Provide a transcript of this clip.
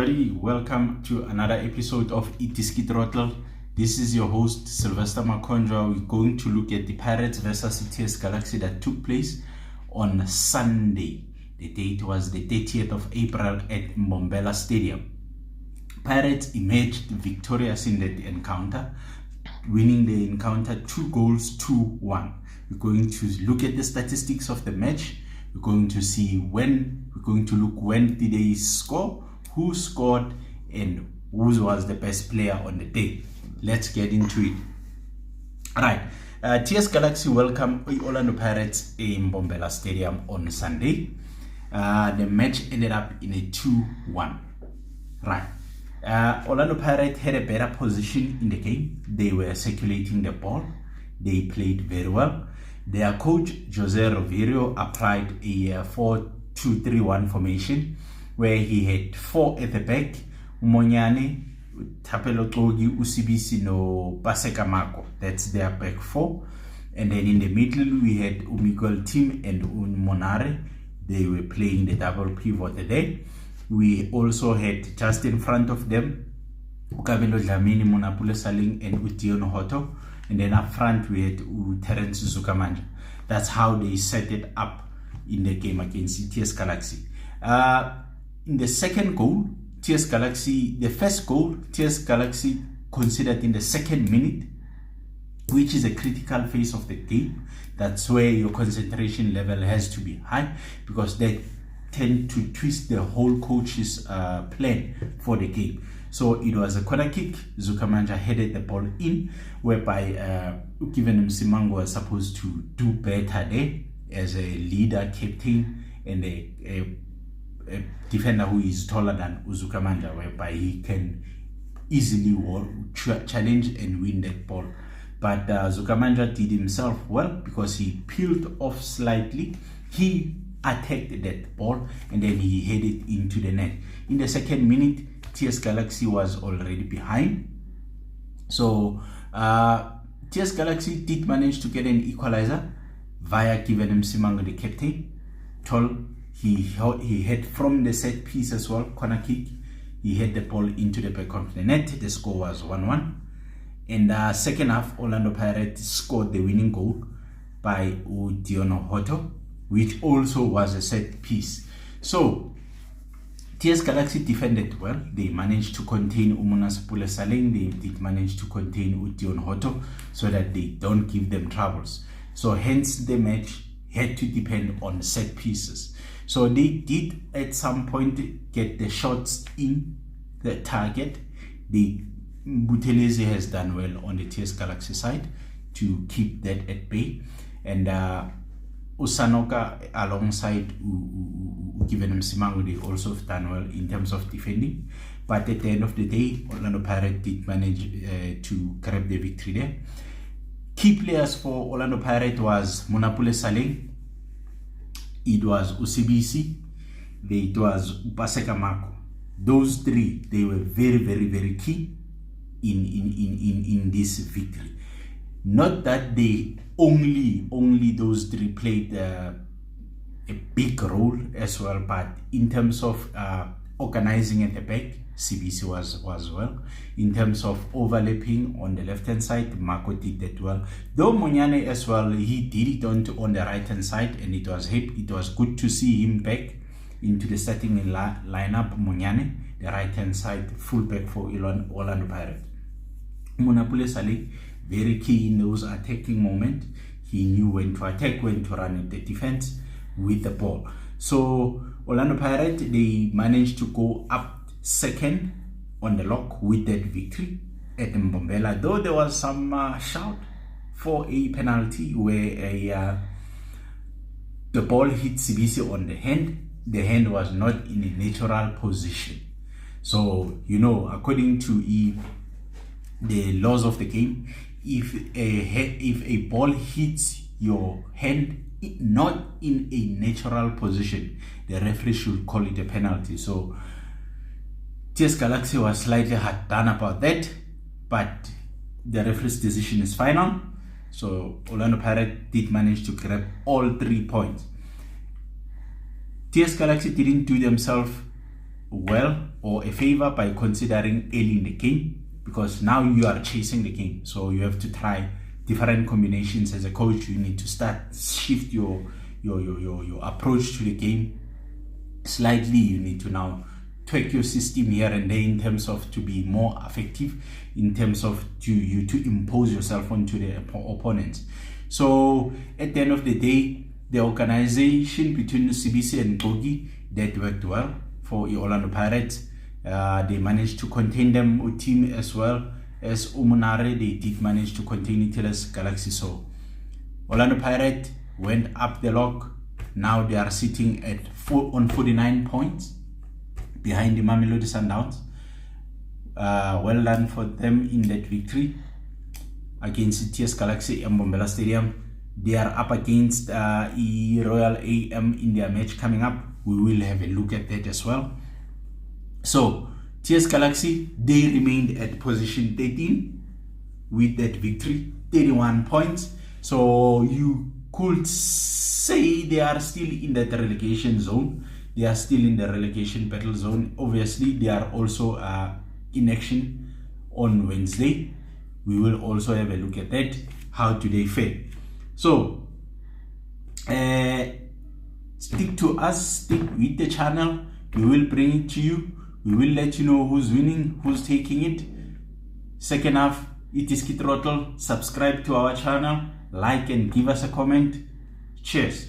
everybody, welcome to another episode of Itiski Throttle. This is your host Sylvester Makonjwa. We're going to look at the Pirates versus TS Galaxy that took place on Sunday. The date was the 30th of April at Mbombela Stadium. Pirates emerged victorious in that encounter, winning the encounter 2-1. We're going to look at the statistics of the match. We're going to look when did they score, who scored, and who was the best player on the day. Let's get into it. All right. TS Galaxy welcome Orlando Pirates in Mbombela Stadium on Sunday. The match ended up in a 2-1. Right. Orlando Pirates had a better position in the game. They were circulating the ball. They played very well. Their coach, Jose Roverio, applied a 4-2-3-1 formation where he had 4 at the back, Monyane, Tapelo Togi, Usibisi, no Paseka Mako. That's their back 4. And then in the middle, we had Umigol Tim and Monare. They were playing the double pivot there. We also had just in front of them, Ukabelo Dlamini, Monapule Saling, and Ution Hoto. And then up front, we had Terence Zukamanja. That's how they set it up in the game against TS Galaxy. In the second goal, TS Galaxy, the first goal, TS Galaxy considered in the second minute, which is a critical phase of the game. That's where your concentration level has to be high because they tend to twist the whole coach's plan for the game. So it was a corner kick. Zukamanja headed the ball in, whereby Ukiven Msimango was supposed to do better there as a leader, captain, and a defender who is taller than Zukamanja, whereby he can easily challenge and win that ball. But Zukamanja did himself well because he peeled off slightly. He attacked that ball and then he headed into the net. In the second minute, TS Galaxy was already behind. So TS Galaxy did manage to get an equalizer via Given Msimango, the captain. He had from the set piece as well, corner kick. He had the ball into the back of the net. The score was 1-1. In the second half, Orlando Pirates scored the winning goal by Udiono Hoto, which also was a set piece. So TS Galaxy defended well. They managed to contain Umunas Pule Saleng. They did manage to contain Ution Hoto so that they don't give them troubles. So hence the match had to depend on set pieces. So they did at some point get the shots in the target. Buthelezi has done well on the TS Galaxy side to keep that at bay. And Usanoka alongside Given Msimango, they also have done well in terms of defending. But at the end of the day, Orlando Pirates did manage to grab the victory there. Key players for Orlando Pirates was Monapule Saleng, it was Usibisi, it was Paseka Mako. Those three, they were very, very, very key in this victory. Not that they only those three played a big role as well, but in terms of organizing at the back, CBC was well. In terms of overlapping on the left hand side, Marco did that well. Though Monyane as well, he did it on the right hand side, and it was good to see him back into the starting lineup. Monyane, the right hand side fullback for Orlando Pirates. Monapule Saleh, very key in those attacking moments. He knew when to attack, when to run at the defense with the ball. So Orlando Pirates, they managed to go up second on the log with that victory at Mbombela. Though there was some shout for a penalty where the ball hit CBC on the hand. The hand was not in a natural position. So, according to the laws of the game, if a ball hits your hand not in a natural position, the referee should call it a penalty. So TS Galaxy was slightly hard done about that, but the referee's decision is final. So Orlando Pirates did manage to grab all 3 points. TS Galaxy didn't do themselves well or a favor by considering early in the game, because now you are chasing the game. So you have to try different combinations. As a coach, you need to shift your approach to the game slightly. You need to now tweak your system here and there in terms of to be more effective, in terms of to impose yourself onto the opponents. So at the end of the day, the organization between CBC and Gogi, that worked well for Orlando Pirates. They managed to contain them team as well as Umunare. They did manage to contain Iteles Galaxy. So Orlando Pirates went up the log. Now they are sitting at 49 points behind the Mamelodi Sundowns. Well done for them in that victory against TS Galaxy and Mbombela Stadium. They are up against Royal AM in their match coming up. We will have a look at that as well. So TS Galaxy, they remained at position 13 with that victory, 31 points. So you could say they are still in that relegation zone. They are still in the relegation battle zone. Obviously, they are also in action on Wednesday. We will also have a look at that. How do they fare? So stick to us, stick with the channel. We will bring it to you. We will let you know who's winning, who's taking it. Second half, it is Kid Throttle. Subscribe to our channel, like and give us a comment. Cheers.